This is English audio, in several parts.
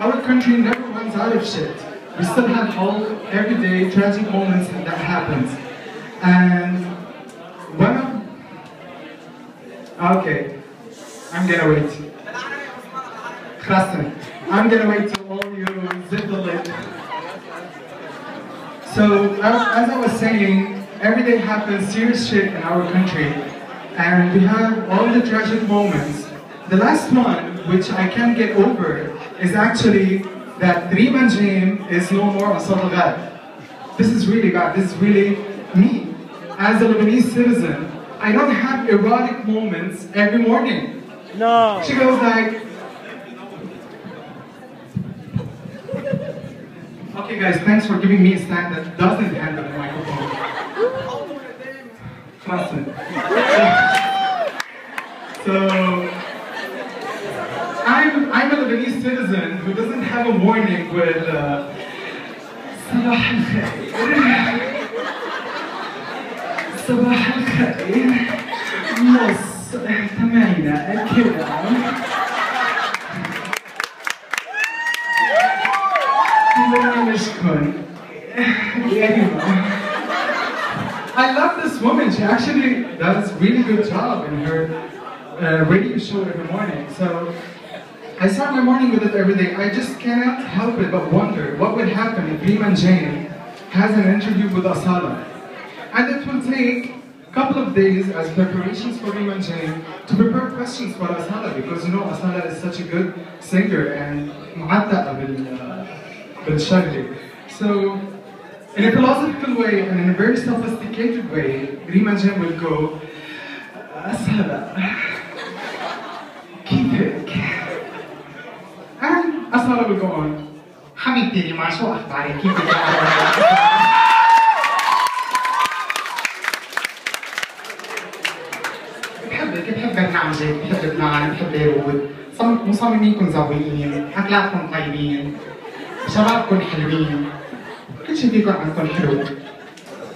our country never runs out of shit. We still have all everyday tragic moments that happens. And one of okay, I'm gonna wait. I'm gonna wait till all you zip the lid. So as I was saying, every day happens serious shit in our country, and we have all the tragic moments. The last one, which I can't get over, is actually that Rima Jain is no more a Ghad. This is really bad. This is really me. As a Lebanese citizen, I don't have erotic moments every morning. No. She goes like, okay guys, thanks for giving me a stand that doesn't handle the microphone. So, I'm a Lebanese citizen who doesn't have a morning with صباح الخير صباح الخير نص اهتمينا الكلام I love this woman. She actually does a really good job in her radio show every morning. So I start my morning with it every day. I just cannot help it but wonder what would happen if Rima Jain has an interview with Asala. And it will take a couple of days as preparations for Rima Jain to prepare questions for Asala, because you know Asala is such a good singer and so in a philosophical way and in a very sophisticated way, Rima Jain will go, Asala, كيفك? And Asala will go on, حبيبتي ريما شو أخبارك؟ كيفك؟ بحب برنامجك، بحب لبنان، بحب بيروت، مصممينكم زويين، أكلاتكم طيبين، شبابكم حلوين، كل شيء فيكم عندكم حلو.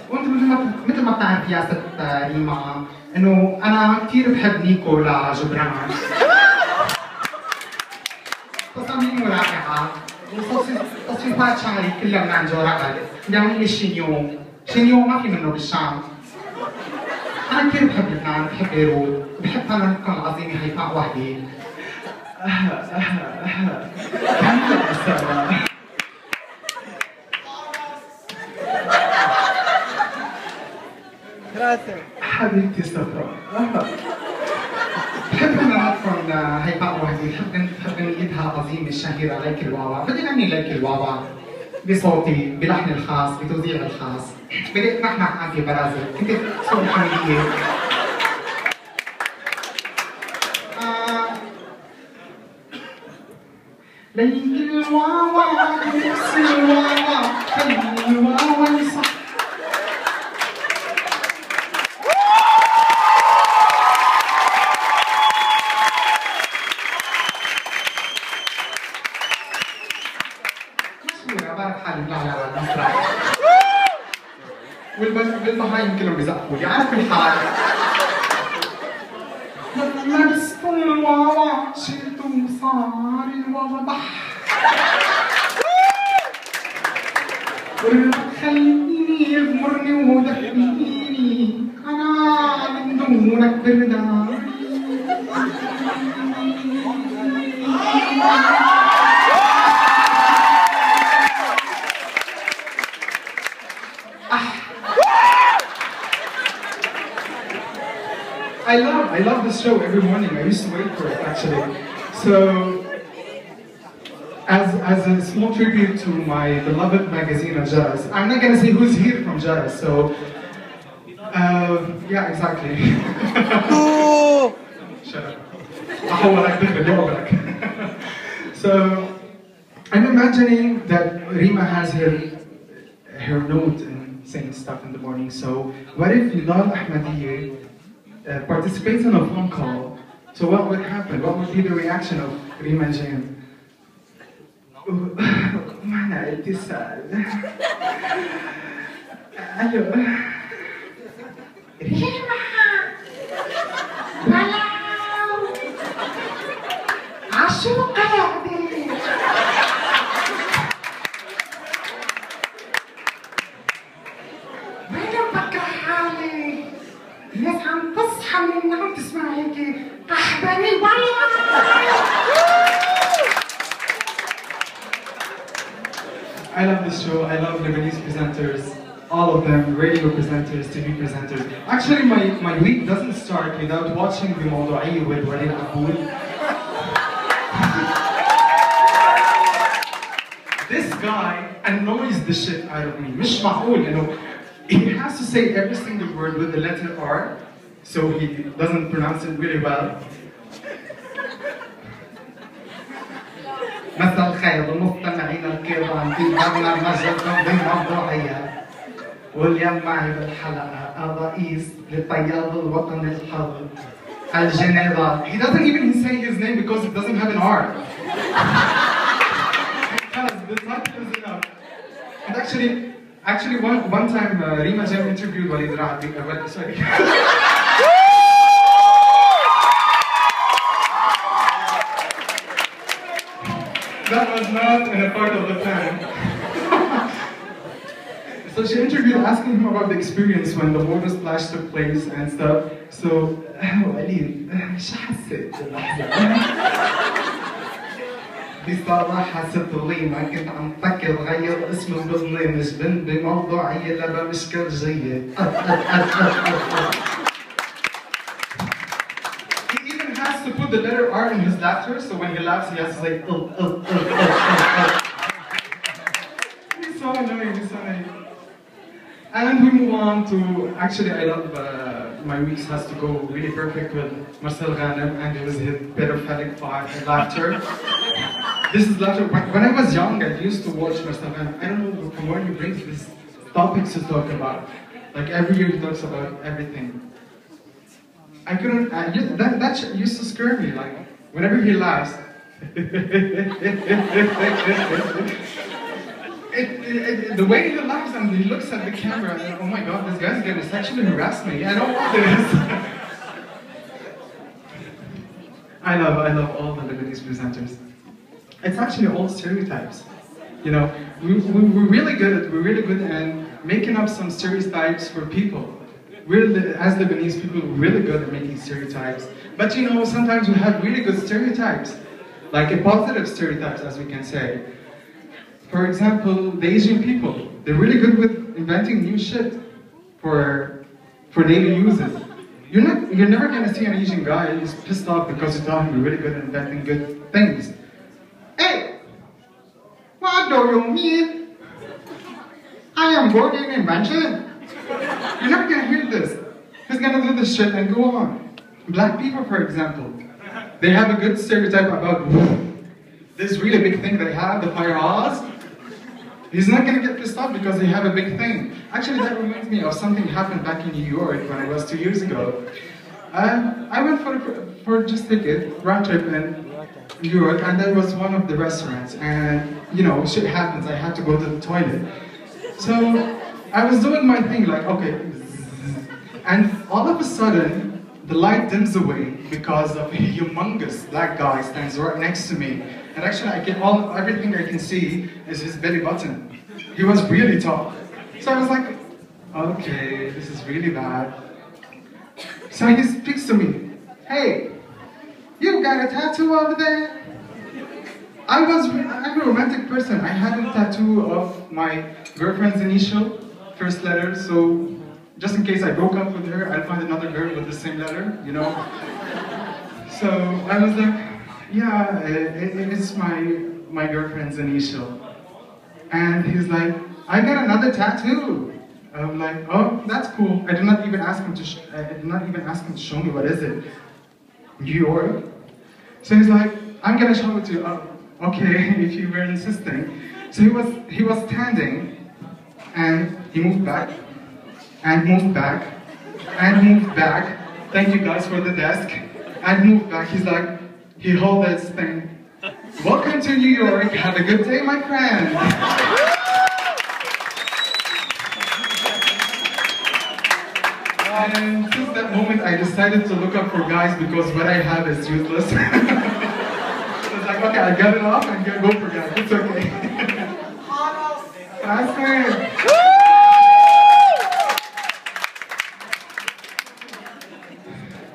وانتم مثل ما بتعرف يا ست ريما انه انا كثير بحب نيكو لجبران. تصاميمه رائعه وتصفيفات شعري كلها من عند رقد، بيعمل لي شينيو ما في منه بالشام. انا كثير بحب لبنان، بحب بيروت، بحب فنانكم العظيمه هيفاء وهبي. حبيبتي صفراء. بحب فناناتكم هيفاء وهبي، بحب نيتها العظيمه الشهيره ليك الواوا، بدي اغني ليك الواوا بصوتي، بلحن الخاص، بتوزيع الخاص، بدي اتنحنح عندي برازيل، كنت تسوق الحميديه. ليك الواوا نفس الواوا خلي الواوا يصح. مشهورة بعرف حالي بلعب على المسرح والبهايم كلهم بيزقفوا لي على كل حال. لبست الواوا شلته وصار الواوا بح خليني يغمرني ودفيني انا من دونك بردان. I love this show every morning. I used to wait for it actually. So, as a small tribute to my beloved magazine of Jaras, I'm not gonna say who's here from Jaras. So, yeah, exactly. Shut up. So, I'm imagining that Rima has her note and saying stuff in the morning. So, what if Nidal Ahmadiyya participates in a phone call? So what would happen? What would be the reaction of Rima Jain? معنا اتصال. الو ريما هلا عشو قاعدة I love this show. I love Lebanese presenters. All of them, radio presenters, TV presenters. Actually, my week doesn't start without watching بموضوعية with Walid Aboud. This guy annoys the shit out of me. مش معقول, you know. He has to say every single word with the letter R, so he doesn't pronounce it really well. مساء الخير المستمعين الكرام في برنامجكم بموضوعية. واليوم معي بالحلقة الرئيس للطيار الوطني الحر الجنرال. He doesn't even say his name because it doesn't have an R. The title is enough. And actually one time Rima Jam interviewed Walid Rabi. Sorry. That was not in a part of the plan. So she interviewed asking him about the experience when the water splash took place and stuff. So, Walid, شو حسيت باللحظة؟ بصراحة ستري ما كنت عم فكر غير اسم البرنامج بموضوعية لما مشكل جيد. He even has to put the letter R in his laughter, so when he laughs he has to say He's so annoying, he's so annoying. And we move on to, actually I love, my weeks has to go really perfect with Marcel Ghanem and it was his pedophilic laughter. This is laughter. When I was young, I used to watch Marcel Ghanem. I don't know from where he brings these topics to talk about. Like every year he talks about everything. I couldn't, that used to scare me. Like, whenever he laughs, the way he laughs and he looks at the camera, and oh my god, this guy's gonna sexually harass me. I don't want this. I love all the Lebanese presenters. It's actually all stereotypes. You know, we're really good at making up some stereotypes for people. As Lebanese people, we're really good at making stereotypes. But you know, sometimes we have really good stereotypes, like a positive stereotypes, as we can say. For example, the Asian people, they're really good with inventing new shit for daily uses. You're never gonna see an Asian guy who's pissed off because you thought you're really good at inventing good things. Hey, what do you mean? I am good in invention. You're never gonna hear this. He's gonna do this shit and go on. Black people, for example, they have a good stereotype about this really big thing they have, the firehouse. He's not gonna get pissed off because they have a big thing. Actually, that reminds me of something happened back in New York when I was 2 years ago. I went for just a round trip in New York, and there was one of the restaurants, and you know, shit happens. I had to go to the toilet, so I was doing my thing, like okay, and all of a sudden the light dims away because of a humongous black guy stands right next to me. And actually, everything I can see is his belly button. He was really tall. So I was like, okay, this is really bad. So he speaks to me. Hey, you got a tattoo over there? I'm a romantic person. I had a tattoo of my girlfriend's initial, first letter, so just in case I broke up with her, I'd find another girl with the same letter, you know? So I was like, yeah, it is my girlfriend's initial. And he's like, I got another tattoo. I'm like, oh, that's cool. I did not even ask him to show me. What is it? New York. So he's like, I'm gonna show it to you. Oh, okay, if you were insisting. So he was standing, and he moved back, and moved back, and moved back. Thank you guys for the desk. And moved back. He's like, he held this thing. Welcome to New York. Have a good day, my friend. And since that moment, I decided to look up for guys because what I have is useless. So it's like, okay, I got it off. I'm gonna go for guys. It's okay. That's it.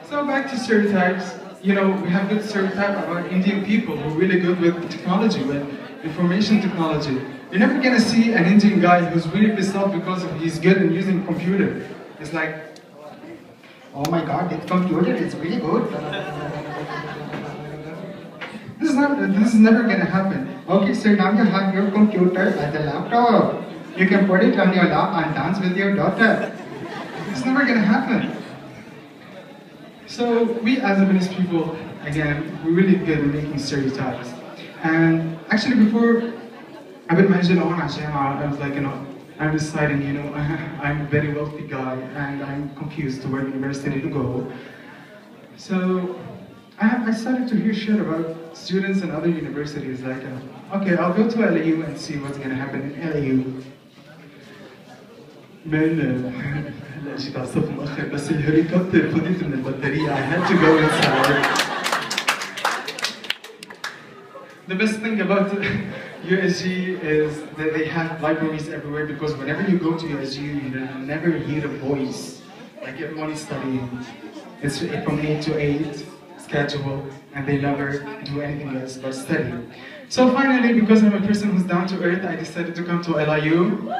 So back to stereotypes. you know, we have good stereotype about Indian people who are really good with technology, with information technology. You're never gonna see an Indian guy who's really pissed off because he's good in using computer. It's like, oh my God, that computer is really good. This is never gonna happen. Okay, so now you have your computer as a laptop. You can put it on your lap and dance with your daughter. It's never gonna happen. So we as Lebanese people, again, we're really good at making stereotypes. And actually before I went my I was like, you know, I'm deciding, you know, I'm a very wealthy guy and I'm confused to where university to go. So I started to hear shit about students in other universities, like, okay, I'll go to LIU and see what's gonna happen in LIU. هلا جيت على الصف مؤخر بس الهليكوبتر فضيت من البطارية. I had to go inside. The best thing about USG is that they have libraries everywhere, because whenever you go to USG, you never hear a voice. Like everyone is studying. It's from 8 to 8 schedule, and they never do anything else but study. So finally, because I'm a person who's down to earth, I decided to come to LIU.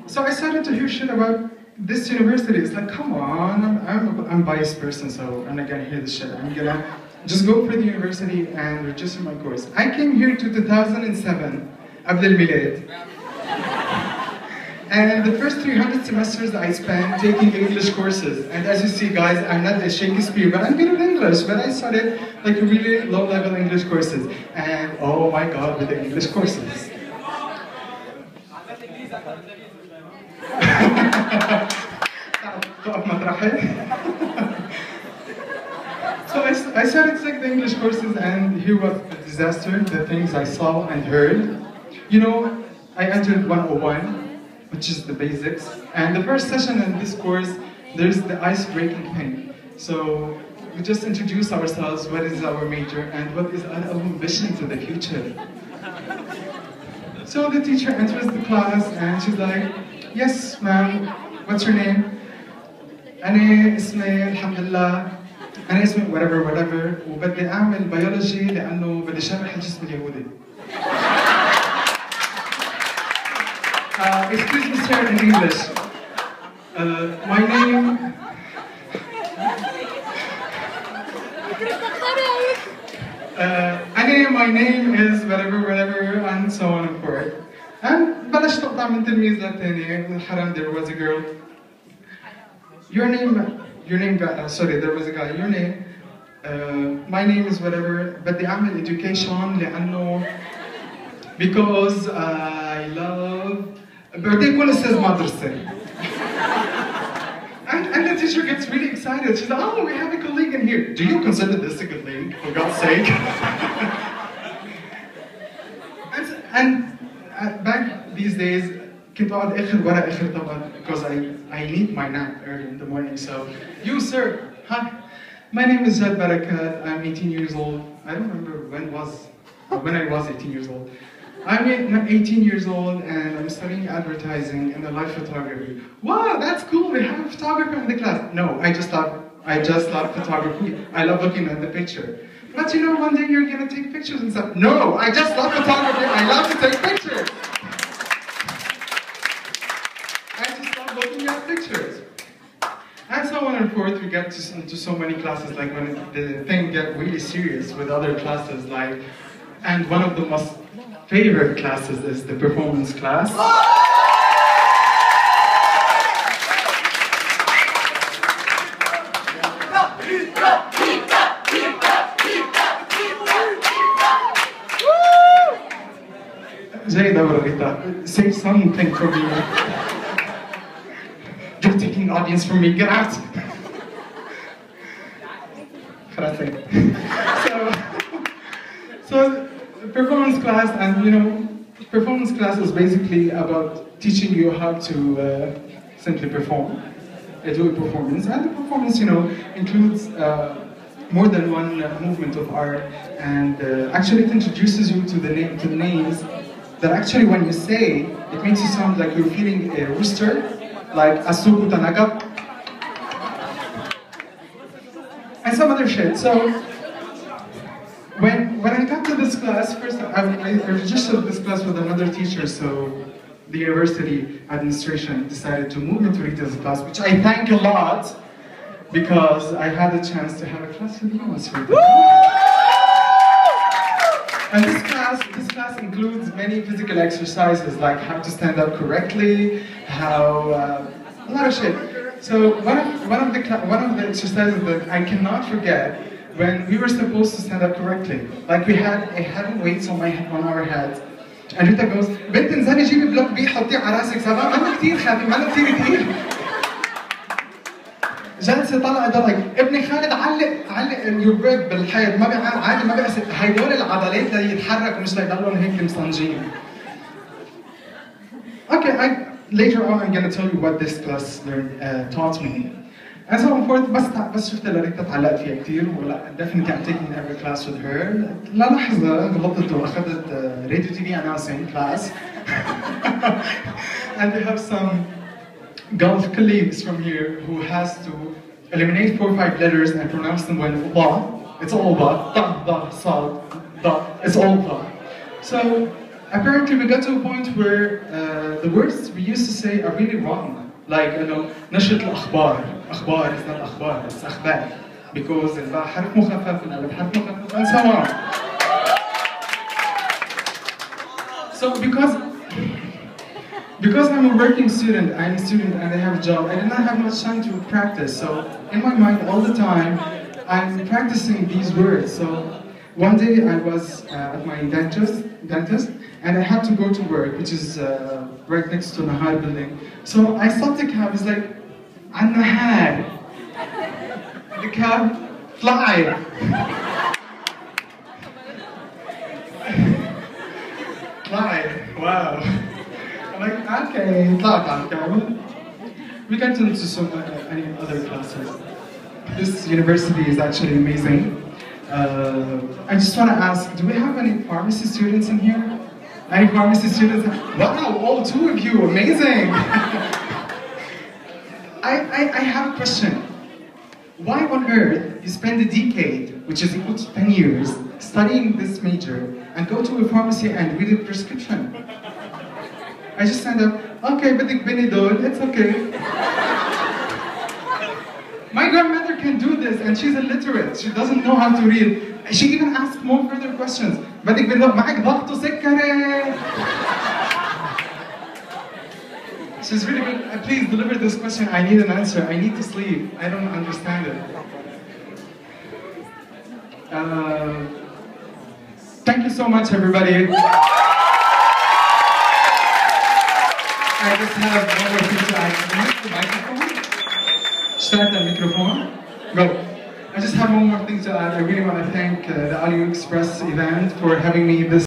So I started to hear shit about this university. It's like, come on, I'm a biased person, so I'm not gonna hear this shit. I'm gonna just go for the university and register my course. I came here to 2007, قبل الميلاد. And the first 300 semesters I spent taking English courses. And as you see, guys, I'm not a Shakespeare, but I'm good at English. But I started like really low-level English courses. And oh my God, with the English courses. So I started taking the English courses, and here was the disaster, the things I saw and heard. You know, I entered 101. Which is the basics. And the first session in this course, there's the ice-breaking thing. So we just introduce ourselves, what is our major, and what is our ambition to the future. So the teacher enters the class, and she's like, yes, ma'am, what's your name? أنا اسمي الحمد لله. أنا اسمي whatever, وبدي أعمل بيولوجي لأنه بدي شرح الجسم اليهودي. Excuse me, sir, in English. My name is whatever, and so on and forth. And بلش تقطع من تلميذ للتاني. الحرام, there was a girl. Your name, sorry, there was a guy. Your name, my name is whatever. بدي أعمل education لأنه because I love. بدي أقول أستاذ مدرسة. And the teacher gets really excited. She's like, oh, we have a colleague in here. Do you consider this a colleague, for God's sake? and back these days, كنت أقعد آخر ورا آخر طبعا because I need my nap early in the morning. So, you sir, hi. My name is Jad Barakat. I'm 18 years old. I don't remember when I was 18 years old. I'm 18 years old and I'm studying advertising and live photography. Wow, that's cool. We have a photographer in the class. No, I just love photography. I love looking at the picture. But you know, one day you're gonna take pictures and stuff. No, I just love photography. I love to take pictures. I just love looking at pictures. And so on and forth, we get into so many classes, like when the thing get really serious with other classes, like, and one of the most favorite classes is the performance class. Jad Barakat, say something for me. You're taking audience from me, get out! So performance class, and you know, performance class is basically about teaching you how to simply perform, do a performance, and the performance, you know, includes more than one movement of art, and actually it introduces you to the names that actually when you say, it makes you sound like you're feeling a rooster, like asuku tanaka, and some other shit. So when I got to this class, first I registered this class with another teacher, so the university administration decided to move me to Rita's class, which I thank a lot, because I had a chance to have a class with you, Rita. And this class includes many physical exercises, like how to stand up correctly, how a lot of shit. So one of the exercises that I cannot forget, when we were supposed to stand up correctly, like we had weights on our heads, and Rita goes, بنت انزلي جيبي بلوك بي حطيه على راسك، سبعة ما كثير خفيف، ما كثير ثقيل. جالسة طالعة ابني خالد علق اليوبريك بالحيط، ما عادي ما بيأثر، هيدول العضلات ليتحركوا مش ليضلوا هيك مصنجين. Okay, later on I'm gonna tell you what this class taught me. And so on forth, بس شفت لريتا تعلقت فيها كثير، ولا definitely I'm taking every class with her. للحظة غلطت وأخذت radio TV announcing class. And they have some Gulf colleagues from here who has to eliminate 4 or 5 letters and pronounce them when ba. It's all ba, da, sad, da. It's all ba. So apparently we got to a point where the words we used to say are really wrong. Like, you know, نشرة الأخبار. أخبار is not أخبار, it's أخبار. Because الباء حرف مخفف والألف حرف مخفف and so on. So because I'm a working student, and I have a job, I did not have much time to practice. So in my mind all the time, I'm practicing these words. So one day I was at my dentist, and I had to go to work, which is right next to Nahar building. So I stopped the cab. It's like, An Nahar. The cab, fly. Fly. Wow. I'm like, okay, we got into some any other classes. This university is actually amazing. I just want to ask, do we have any pharmacy students in here? Any pharmacy students? Wow, all 2 of you, amazing! I have a question. Why on earth you spend a decade, which is equal to 10 years, studying this major, and go to a pharmacy and read a prescription? I just stand up, okay, بدك Benidorm, it's okay. My grandmother can do this, and she's illiterate. She doesn't know how to read. She even asked more further questions. بدك Benidorm, معك ضغط وسكري. She's really good. Please deliver this question. I need an answer. I need to sleep. I don't understand it. Thank you so much, everybody. I just have one more thing to add. Use the microphone. Start the microphone. Go. I just have one more thing to add. I really want to thank the LIU Express event for having me this